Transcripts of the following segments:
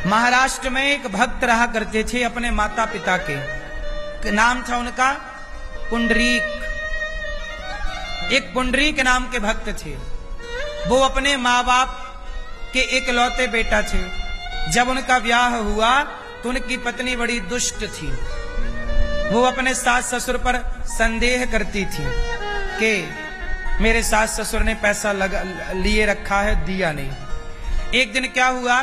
महाराष्ट्र में एक भक्त रहा करते थे अपने माता पिता के, नाम था उनका पुंडरीक। एक पुंडरीक नाम के भक्त थे। वो अपने माँ बाप के इकलौते बेटा थे। जब उनका ब्याह हुआ तो उनकी पत्नी बड़ी दुष्ट थी। वो अपने सास ससुर पर संदेह करती थी कि मेरे सास ससुर ने पैसा लिए रखा है, दिया नहीं। एक दिन क्या हुआ,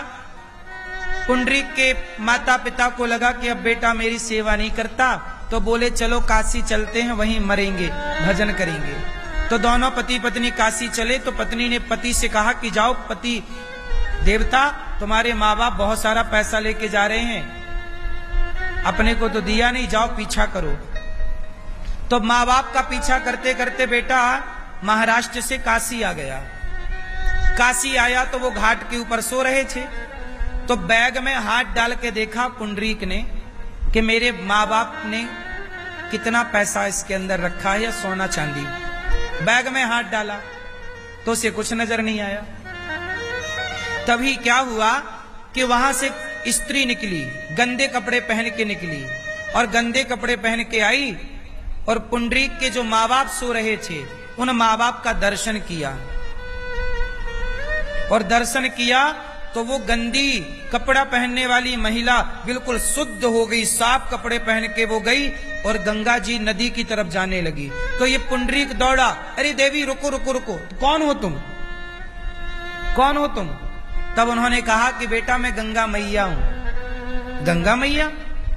पुंडरीक के माता पिता को लगा कि अब बेटा मेरी सेवा नहीं करता, तो बोले चलो काशी चलते हैं, वहीं मरेंगे, भजन करेंगे। तो दोनों पति पत्नी काशी चले। तो पत्नी ने पति से कहा कि जाओ पति देवता, तुम्हारे माँ बाप बहुत सारा पैसा लेके जा रहे हैं, अपने को तो दिया नहीं, जाओ पीछा करो। तो माँ बाप का पीछा करते करते बेटा महाराष्ट्र से काशी आ गया। काशी आया तो वो घाट के ऊपर सो रहे थे। तो बैग में हाथ डाल के देखा पुंडरीक ने कि मेरे माँ बाप ने कितना पैसा इसके अंदर रखा है, या सोना चांदी। बैग में हाथ डाला तो उसे कुछ नजर नहीं आया। तभी क्या हुआ कि वहां से स्त्री निकली, गंदे कपड़े पहन के निकली, और गंदे कपड़े पहन के आई और पुंडरीक के जो माँ बाप सो रहे थे उन माँ बाप का दर्शन किया। और दर्शन किया तो वो गंदी कपड़ा पहनने वाली महिला बिल्कुल शुद्ध हो गई, साफ कपड़े पहन के वो गई और गंगा जी नदी की तरफ जाने लगी। तो ये पुंडरीक दौड़ा, अरे देवी रुको रुको रुको, कौन हो तुम, कौन हो तुम? तब उन्होंने कहा कि बेटा मैं गंगा मैया हूं। गंगा मैया?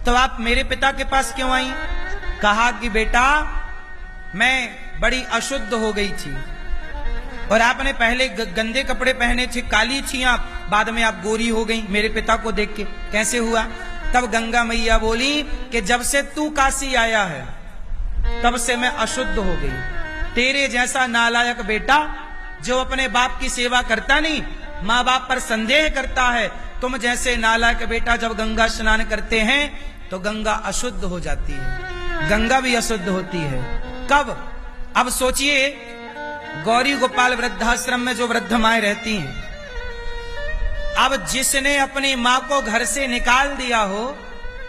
तो आप मेरे पिता के पास क्यों आई? कहा कि बेटा मैं बड़ी अशुद्ध हो गई थी, और आपने पहले गंदे कपड़े पहने थे, काली थी आप, बाद में आप गोरी हो गई मेरे पिता को देख के, कैसे हुआ? तब गंगा मैया बोली कि जब से तू काशी आया है तब से मैं अशुद्ध हो गई। तेरे जैसा नालायक बेटा जो अपने बाप की सेवा करता नहीं, माँ बाप पर संदेह करता है, तुम जैसे नालायक बेटा जब गंगा स्नान करते हैं तो गंगा अशुद्ध हो जाती है, गंगा भी अशुद्ध होती है। कब? अब सोचिए, गौरी गोपाल वृद्धाश्रम में जो वृद्ध माएं रहती हैं, अब जिसने अपनी मां को घर से निकाल दिया हो,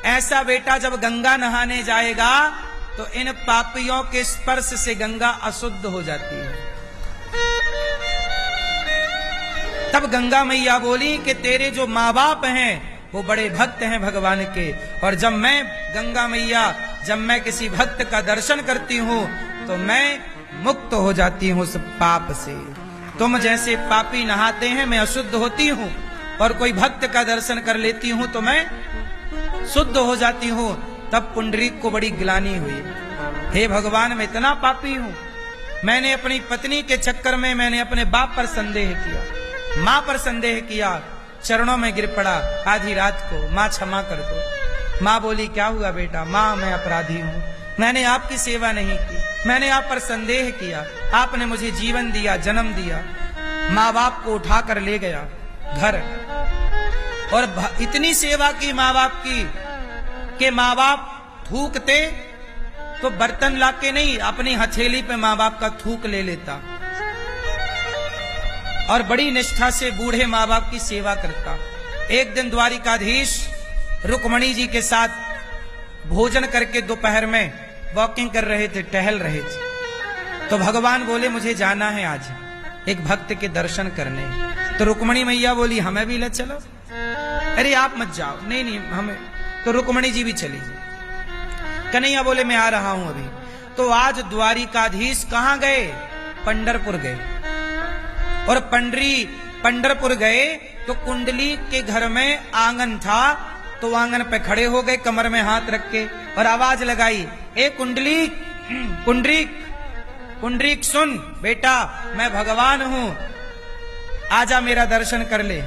ऐसा बेटा जब गंगा नहाने जाएगा तो इन पापियों के स्पर्श से गंगा अशुद्ध हो जाती है। तब गंगा मैया बोली कि तेरे जो माँ बाप हैं वो बड़े भक्त हैं भगवान के, और जब मैं गंगा मैया जब मैं किसी भक्त का दर्शन करती हूँ तो मैं मुक्त हो जाती हूँ उस पाप से। तुम जैसे पापी नहाते हैं मैं अशुद्ध होती हूँ, और कोई भक्त का दर्शन कर लेती हूँ तो मैं शुद्ध हो जाती हूँ। तब पुंडरीक को बड़ी ग्लानि हुई, हे भगवान मैं इतना पापी हूँ, मैंने अपनी पत्नी के चक्कर में मैंने अपने बाप पर संदेह किया, माँ पर संदेह किया, चरणों में गिर पड़ा आधी रात को, माँ क्षमा कर दो। माँ बोली क्या हुआ बेटा? माँ मैं अपराधी हूँ, मैंने आपकी सेवा नहीं की, मैंने आप पर संदेह किया, आपने मुझे जीवन दिया, जन्म दिया। माँ बाप को उठाकर ले गया घर, और इतनी सेवा की माँ बाप की कि माँ बाप थूकते तो बर्तन लाके नहीं, अपनी हथेली पे माँ बाप का थूक ले लेता, और बड़ी निष्ठा से बूढ़े माँ बाप की सेवा करता। एक दिन द्वारिकाधीश रुक्मणी जी के साथ भोजन करके दोपहर में वॉकिंग कर रहे थे, टहल रहे थे। तो भगवान बोले मुझे जाना है आज एक भक्त के दर्शन करने। तो रुक्मणी मैया बोली हमें भी ले चलो। अरे आप मत जाओ, नहीं नहीं हमें। तो रुक्मणी जी भी चली गई। कन्हैया बोले मैं आ रहा हूं अभी। तो आज द्वारिकाधीश कहां गए? पंढरपुर गए। और पंढरपुर गए तो कुंडली के घर में आंगन था, तो आंगन पे खड़े हो गए कमर में हाथ रख के, और आवाज लगाई, ए कुंडली, पुंडरीक सुन बेटा, मैं भगवान हूं, आजा मेरा दर्शन कर ले।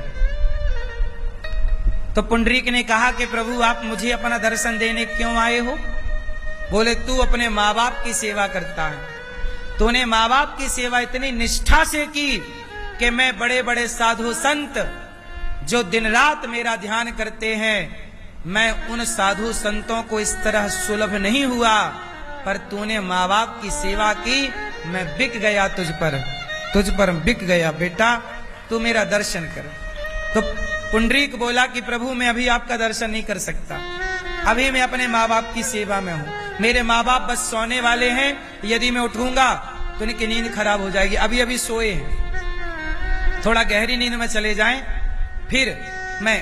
तो पुंडरीक ने कहा कि प्रभु आप मुझे अपना दर्शन देने क्यों आए हो? बोले तू अपने माँ बाप की सेवा करता है, तूने माँ बाप की सेवा इतनी निष्ठा से की कि मैं बड़े बड़े साधु संत जो दिन रात मेरा ध्यान करते हैं, मैं उन साधु संतों को इस तरह सुलभ नहीं हुआ, पर तूने माँ बाप की सेवा की, मैं बिक गया तुझ पर बिक गया बेटा, तू मेरा दर्शन कर। तो पुंडरीक बोला कि प्रभु मैं अभी आपका दर्शन नहीं कर सकता, अभी मैं अपने माँ बाप की सेवा में हूं, मेरे माँ बाप बस सोने वाले हैं, यदि मैं उठूंगा तो उनकी नींद खराब हो जाएगी, अभी अभी सोए हैं, थोड़ा गहरी नींद में चले जाएं फिर मैं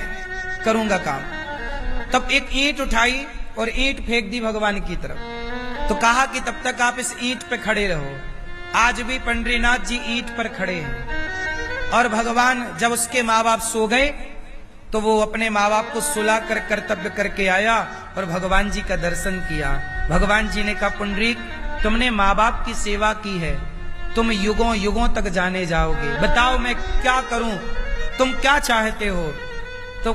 करूंगा काम। तब एक ईंट उठाई और ईंट फेंक दी भगवान की तरफ, तो कहा कि तब तक आप इस ईंट पे खड़े रहो। आज भी पंडरीनाथ जी ईंट पर खड़े हैं। और भगवान जब उसके माँ बाप सो गए तो वो अपने माँ बाप को सुला कर कर्तव्य करके आया और भगवान जी का दर्शन किया। भगवान जी ने कहा, पुंडरीक तुमने माँ बाप की सेवा की है, तुम युगों युगों तक जाने जाओगे, बताओ मैं क्या करूं, तुम क्या चाहते हो। तो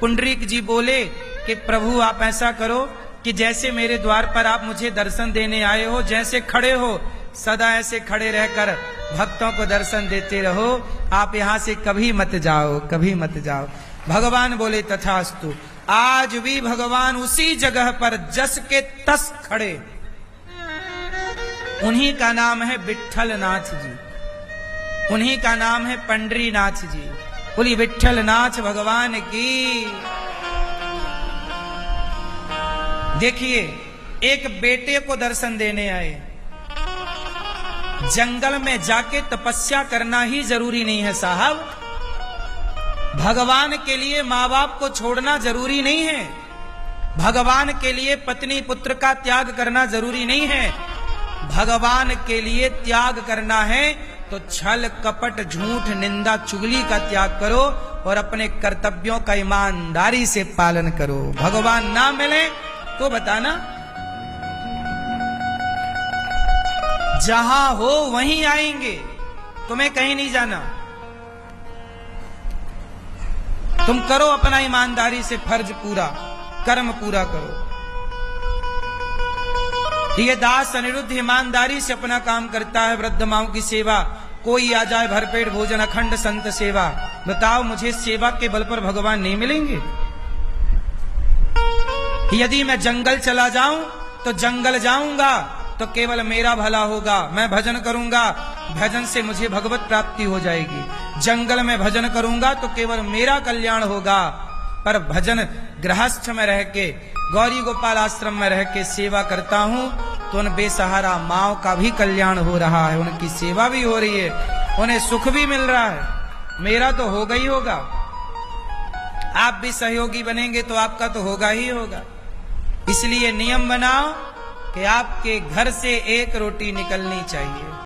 पुंडरीक जी बोले कि प्रभु आप ऐसा करो कि जैसे मेरे द्वार पर आप मुझे दर्शन देने आए हो, जैसे खड़े हो सदा ऐसे खड़े रहकर भक्तों को दर्शन देते रहो, आप यहां से कभी मत जाओ, कभी मत जाओ। भगवान बोले तथास्तु। आज भी भगवान उसी जगह पर जस के तस खड़े, उन्हीं का नाम है विट्ठलनाथ जी, उन्हीं का नाम है पंडरीनाथ जी। बोली विट्ठलनाथ भगवान की। देखिए एक बेटे को दर्शन देने आए, जंगल में जाके तपस्या करना ही जरूरी नहीं है साहब, भगवान के लिए माँ बाप को छोड़ना जरूरी नहीं है, भगवान के लिए पत्नी पुत्र का त्याग करना जरूरी नहीं है, भगवान के लिए त्याग करना है तो छल कपट झूठ निंदा चुगली का त्याग करो और अपने कर्तव्यों का ईमानदारी से पालन करो। भगवान ना मिले तो बताना, जहां हो वहीं आएंगे, तुम्हें कहीं नहीं जाना। तुम करो अपना ईमानदारी से फर्ज पूरा, कर्म पूरा करो। ये दास अनिरुद्ध ईमानदारी से अपना काम करता है, वृद्ध माओं की सेवा, कोई आ जाए भरपेट भोजन अखंड संत सेवा। बताओ मुझे सेवा के बल पर भगवान नहीं मिलेंगे? यदि मैं जंगल चला जाऊं तो जंगल जाऊंगा तो केवल मेरा भला होगा, मैं भजन करूंगा, भजन से मुझे भगवत प्राप्ति हो जाएगी। जंगल में भजन करूंगा तो केवल मेरा कल्याण होगा, पर भजन गृहस्थ में रह के गौरी गोपाल आश्रम में रह के सेवा करता हूं तो उन बेसहारा माओ का भी कल्याण हो रहा है, उनकी सेवा भी हो रही है, उन्हें सुख भी मिल रहा है, मेरा तो होगा ही होगा। आप भी सहयोगी बनेंगे तो आपका तो होगा ही होगा। इसलिए नियम बनाओ कि आपके घर से एक रोटी निकलनी चाहिए।